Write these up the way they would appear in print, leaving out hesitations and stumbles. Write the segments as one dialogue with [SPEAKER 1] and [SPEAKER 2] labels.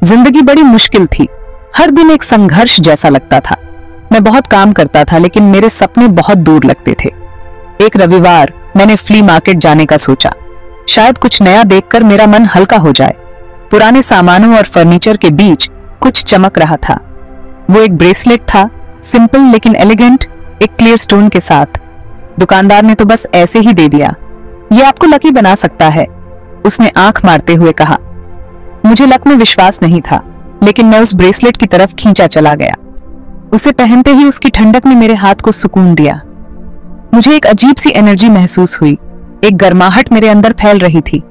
[SPEAKER 1] जिंदगी बड़ी मुश्किल थी। हर दिन एक संघर्ष जैसा लगता था। मैं बहुत काम करता था लेकिन मेरे सपने बहुत दूर लगते थे। एक रविवार मैंने फ्ली मार्केट जाने का सोचा। शायद कुछ नया देखकर मेरा मन हल्का हो जाए। पुराने सामानों और फर्नीचर के बीच कुछ चमक रहा था। वो एक ब्रेसलेट था, सिंपल लेकिन एलिगेंट, एक क्लियर स्टोन के साथ। दुकानदार ने तो बस ऐसे ही दे दिया। ये आपको लकी बना सकता है, उसने आंख मारते हुए कहा। मुझे लक में विश्वास नहीं था, लेकिन मैं उस ब्रेसलेट की तरफ खींचा चला गया। उसे पहनते ही उसकी ठंडक ने मेरे हाथ को सुकून दिया। मुझे एक अजीब सी एनर्जी महसूस हुई, एक गर्माहट मेरे अंदर फैल रही थी,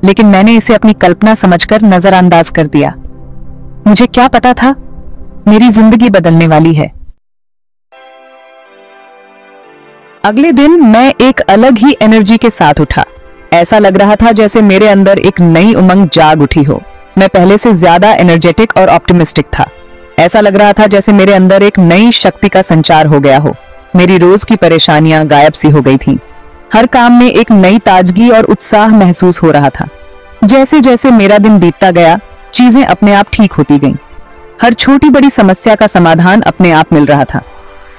[SPEAKER 1] लेकिन मैंने इसे अपनी कल्पना समझकर नजरअंदाज कर दिया। मुझे क्या पता था, मेरी जिंदगी बदलने वाली है। अगले दिन मैं एक अलग ही एनर्जी के साथ उठा। ऐसा लग रहा था जैसे मेरे अंदर एक नई उमंग जाग उठी हो। मैं पहले से ज्यादा एनर्जेटिक और ऑप्टिमिस्टिक था। ऐसा लग रहा था जैसे मेरे अंदर एक नई शक्ति का संचार हो गया हो। मेरी रोज की परेशानियां गायब सी हो गई थीं। हर काम में एक नई ताजगी और उत्साह महसूस हो रहा था। जैसे जैसे मेरा दिन बीतता गया, चीजें अपने आप ठीक होती गईं। हर छोटी बड़ी समस्या का समाधान अपने आप मिल रहा था।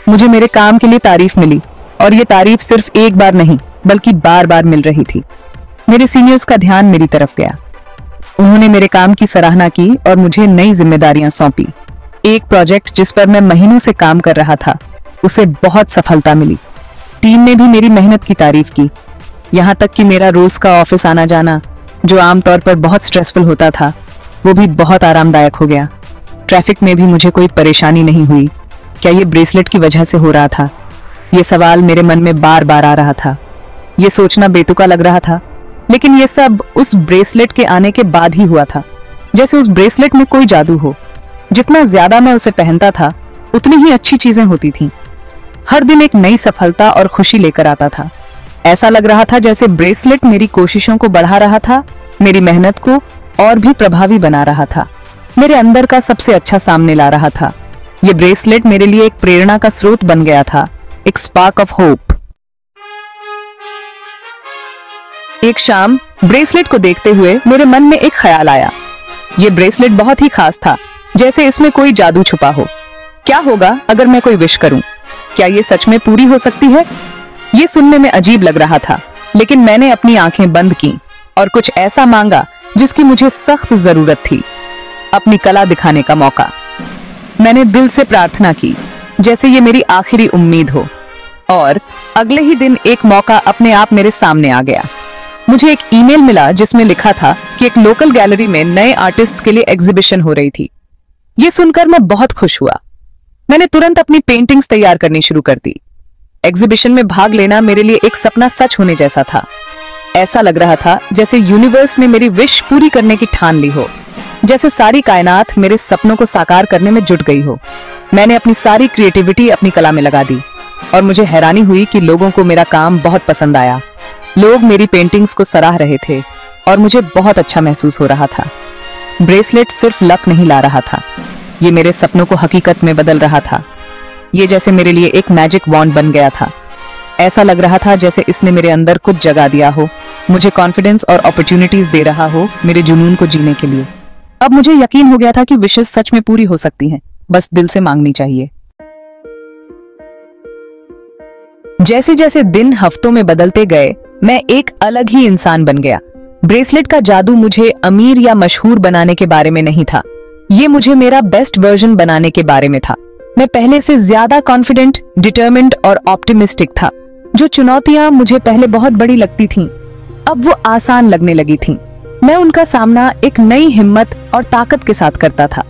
[SPEAKER 1] मुझे मेरे काम के लिए तारीफ मिली, और ये तारीफ सिर्फ एक बार नहीं बल्कि बार बार मिल रही थी। मेरे सीनियर्स का ध्यान मेरी तरफ गया। उन्होंने मेरे काम की सराहना की और मुझे नई जिम्मेदारियां सौंपी। एक प्रोजेक्ट जिस पर मैं महीनों से काम कर रहा था, उसे बहुत सफलता मिली। टीम ने भी मेरी मेहनत की तारीफ की। यहाँ तक कि मेरा रोज का ऑफिस आना जाना, जो आमतौर पर बहुत स्ट्रेसफुल होता था, वो भी बहुत आरामदायक हो गया। ट्रैफिक में भी मुझे कोई परेशानी नहीं हुई। क्या ये ब्रेसलेट की वजह से हो रहा था? ये सवाल मेरे मन में बार बार आ रहा था। ये सोचना बेतुका लग रहा था, लेकिन ये सब उस ब्रेसलेट के आने के बाद ही हुआ था। जैसे उस ब्रेसलेट में कोई जादू हो। जितना ज्यादा मैं उसे पहनता था, उतनी ही अच्छी चीजें होती थीं। हर दिन एक नई सफलता और खुशी लेकर आता था। ऐसा लग रहा था जैसे ब्रेसलेट मेरी कोशिशों को बढ़ा रहा था, मेरी मेहनत को और भी प्रभावी बना रहा था, मेरे अंदर का सबसे अच्छा सामने ला रहा था। ये ब्रेसलेट मेरे लिए एक प्रेरणा का स्रोत बन गया था, एक स्पार्क ऑफ होप। एक शाम ब्रेसलेट को देखते हुए मेरे मन में एक ख्याल आया। ये ब्रेसलेट बहुत ही खास था, जैसे इसमें कोई जादू छुपा हो। क्या होगा अगर मैं कोई विश करूं? क्या ये सच में पूरी हो सकती है? ये सुनने में अजीब लग रहा था, लेकिन मैंने अपनी आंखें बंद की और कुछ ऐसा मांगा जिसकी मुझे सख्त जरूरत थी, अपनी कला दिखाने का मौका। मैंने दिल से प्रार्थना की, जैसे ये मेरी आखिरी उम्मीद हो। और अगले ही दिन एक मौका अपने आप मेरे सामने आ गया। मुझे एक ईमेल मिला जिसमें लिखा था कि एक लोकल गैलरी में नए आर्टिस्ट्स के लिए एग्जीबिशन हो रही थी। ये सुनकर मैं बहुत खुश हुआ। मैंने तुरंत अपनी पेंटिंग्स तैयार करनी शुरू कर दी। एग्जीबिशन में भाग लेना मेरे लिए एक सपना सच होने जैसा था। ऐसा लग रहा था जैसे यूनिवर्स ने मेरी विश पूरी करने की ठान ली हो, जैसे सारी कायनात मेरे सपनों को साकार करने में जुट गई हो। मैंने अपनी सारी क्रिएटिविटी अपनी कला में लगा दी, और मुझे हैरानी हुई कि लोगों को मेरा काम बहुत पसंद आया। लोग मेरी पेंटिंग्स को सराह रहे थे और मुझे बहुत अच्छा महसूस हो रहा था। ब्रेसलेट सिर्फ लक नहीं ला रहा था, ये मेरे सपनों को हकीकत में बदल रहा था। ये जैसे मेरे लिए एक मैजिक वॉन्ड बन गया था। ऐसा लग रहा था जैसे इसने मेरे अंदर कुछ जगा दिया हो, मुझे कॉन्फिडेंस और अपॉर्चुनिटीज दे रहा हो मेरे जुनून को जीने के लिए। अब मुझे यकीन हो गया था कि विशेष सच में पूरी हो सकती हैं, बस दिल से मांगनी चाहिए। जैसे जैसे दिन हफ्तों में बदलते गए, मैं एक अलग ही इंसान बन गया। ब्रेसलेट का जादू मुझे अमीर या मशहूर बनाने के बारे में नहीं था, ये मुझे मेरा बेस्ट वर्जन बनाने के बारे में था। मैं पहले से ज्यादा कॉन्फिडेंट, डिटर्मिन्ड और ऑप्टिमिस्टिक था। जो चुनौतियां मुझे पहले बहुत बड़ी लगती थीं, अब वो आसान लगने लगी थीं। मैं उनका सामना एक नई हिम्मत और ताकत के साथ करता था।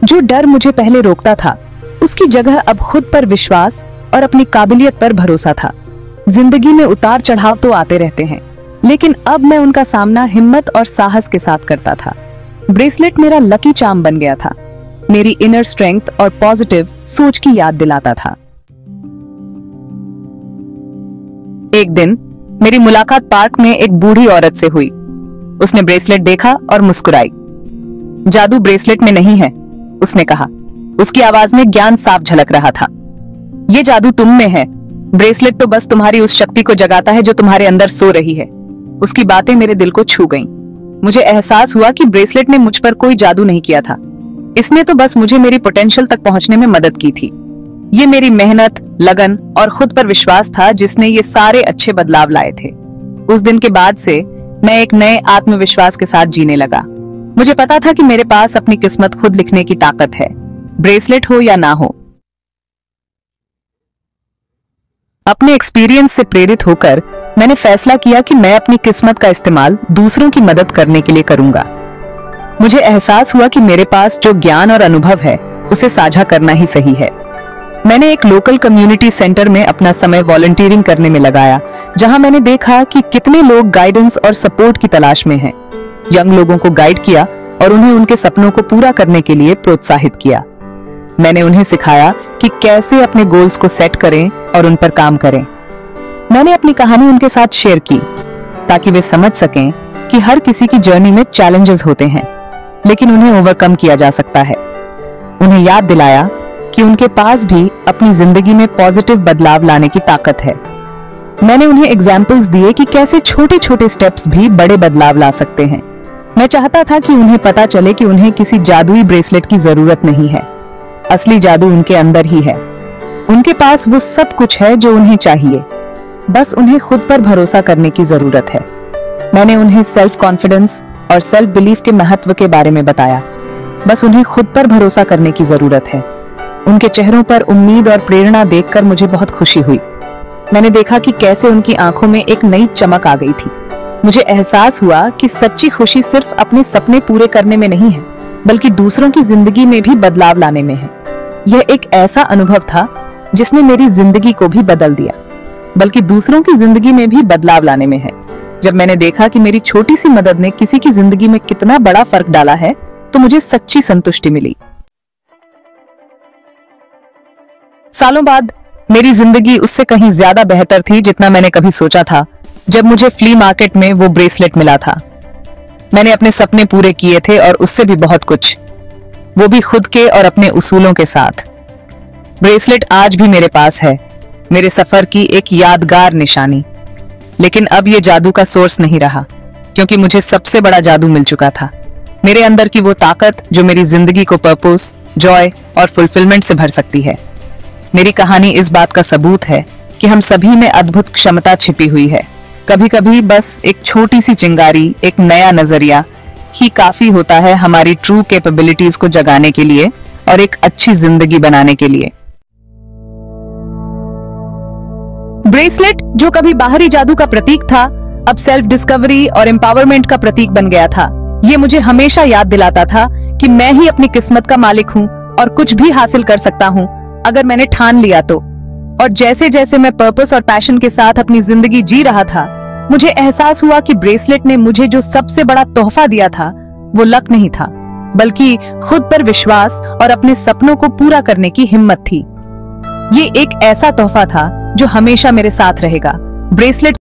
[SPEAKER 1] जो डर मुझे पहले रोकता था, उसकी जगह अब खुद पर विश्वास और अपनी काबिलियत पर भरोसा था। जिंदगी में उतार चढ़ाव तो आते रहते हैं, लेकिन अब मैं उनका सामना हिम्मत और साहस के साथ करता था। ब्रेसलेट मेरा लकी चार्म बन गया था, मेरी इनर स्ट्रेंथ और पॉजिटिव सोच की याद दिलाता था। एक दिन मेरी मुलाकात पार्क में एक बूढ़ी औरत से हुई। उसने ब्रेसलेट देखा और मुस्कुराई। जादू ब्रेसलेट में नहीं है, उसने कहा। उसकी आवाज में ज्ञान साफ झलक रहा था। ये जादू तुम में है। ब्रेसलेट तो बस तुम्हारी उस शक्ति को जगाता है जो तुम्हारे अंदर सो रही है। उसकी बातें मेरे दिल को छू गईं। मुझे एहसास हुआ कि ब्रेसलेट ने मुझ पर कोई जादू नहीं किया था। इसने तो बस मुझे मेरी पोटेंशियल तक पहुंचने में मदद की थी। ये मेरी मेहनत, लगन और खुद पर विश्वास था जिसने ये सारे अच्छे बदलाव लाए थे। उस दिन के बाद से मैं एक नए आत्मविश्वास के साथ जीने लगा। मुझे पता था कि मेरे पास अपनी किस्मत खुद लिखने की ताकत है, ब्रेसलेट हो या ना हो। अपने एक्सपीरियंस से प्रेरित होकर मैंने फैसला किया कि मैं अपनी किस्मत का इस्तेमाल दूसरों की मदद करने के लिए करूंगा। मुझे एहसास हुआ कि मेरे पास जो ज्ञान और अनुभव है उसे साझा करना ही सही है। मैंने एक लोकल कम्युनिटी सेंटर में अपना समय वॉलंटियरिंग करने में लगाया, जहां मैंने देखा कि कितने लोग गाइडेंस और सपोर्ट की तलाश में हैं। यंग लोगों को गाइड किया और उन्हें उनके सपनों को पूरा करने के लिए प्रोत्साहित किया। मैंने उन्हें सिखाया कि कैसे अपने गोल्स को सेट करें और उन पर काम करें। मैंने अपनी कहानी उनके साथ शेयर की ताकि वे समझ सकें कि हर किसी की जर्नी में चैलेंजेस होते हैं, लेकिन उन्हें ओवरकम किया जा सकता है। उन्हें याद दिलाया कि उनके पास भी अपनी जिंदगी में पॉजिटिव बदलाव लाने की ताकत है। मैंने उन्हें एग्जाम्पल्स दिए कि कैसे छोटे छोटे स्टेप्स भी बड़े बदलाव ला सकते हैं। मैं चाहता था कि उन्हें पता चले कि उन्हें किसी जादुई ब्रेसलेट की जरूरत नहीं है। असली जादू उनके अंदर ही है। उनके पास वो सब कुछ है जो उन्हें चाहिए, बस उन्हें खुद पर भरोसा करने की जरूरत है। मैंने उन्हें सेल्फ कॉन्फिडेंस और सेल्फ बिलीफ के महत्व के बारे में बताया। बस उन्हें खुद पर भरोसा करने की जरूरत है। उनके चेहरों पर उम्मीद और प्रेरणा देखकर मुझे बहुत खुशी हुई। मैंने देखा कि कैसे उनकी आंखों में एक नई चमक आ गई थी। मुझे एहसास हुआ कि सच्ची खुशी सिर्फ अपने सपने पूरे करने में नहीं है, बल्कि दूसरों की जिंदगी में भी बदलाव लाने में है। यह एक ऐसा अनुभव था जिसने मेरी जिंदगी को भी बदल दिया, बल्कि दूसरों की जिंदगी में भी बदलाव लाने में है। जब मैंने देखा कि मेरी छोटी सी मदद ने किसी की जिंदगी में कितना बड़ा फर्क डाला है, तो मुझे सच्ची संतुष्टि मिली। सालों बाद मेरी जिंदगी उससे कहीं ज्यादा बेहतर थी जितना मैंने कभी सोचा था। जब मुझे फ्ली मार्केट में वो ब्रेसलेट मिला था, मैंने अपने सपने पूरे किए थे और उससे भी बहुत कुछ, वो भी खुद के और अपने उसूलों के साथ। ब्रेसलेट आज भी मेरे पास है, मेरे सफर की एक यादगार निशानी। लेकिन अब ये जादू का सोर्स नहीं रहा, क्योंकि मुझे सबसे बड़ा जादू मिल चुका था। मेरे अंदर की वो ताकत जो मेरी जिंदगी को पर्पस, जॉय और फुलफिलमेंट से भर सकती है। मेरी कहानी इस बात का सबूत है कि हम सभी में अद्भुत क्षमता छिपी हुई है। कभी कभी बस एक छोटी सी चिंगारी, एक नया नजरिया ही काफी होता है हमारी ट्रू कैपेबिलिटीज को जगाने के लिए और एक अच्छी जिंदगी बनाने के लिए। ब्रेसलेट जो कभी बाहरी जादू का प्रतीक था, अब सेल्फ डिस्कवरी और एम्पावरमेंट का प्रतीक बन गया था। ये मुझे हमेशा याद दिलाता था कि मैं ही अपनी किस्मत का मालिक हूँ और कुछ भी हासिल कर सकता हूँ अगर मैंने ठान लिया तो। और जैसे जैसे मैं पर्पस और पैशन के साथ अपनी जिंदगी जी रहा था, मुझे एहसास हुआ कि ब्रेसलेट ने मुझे जो सबसे बड़ा तोहफा दिया था वो लक नहीं था, बल्कि खुद पर विश्वास और अपने सपनों को पूरा करने की हिम्मत थी। ये एक ऐसा तोहफा था जो हमेशा मेरे साथ रहेगा। ब्रेसलेट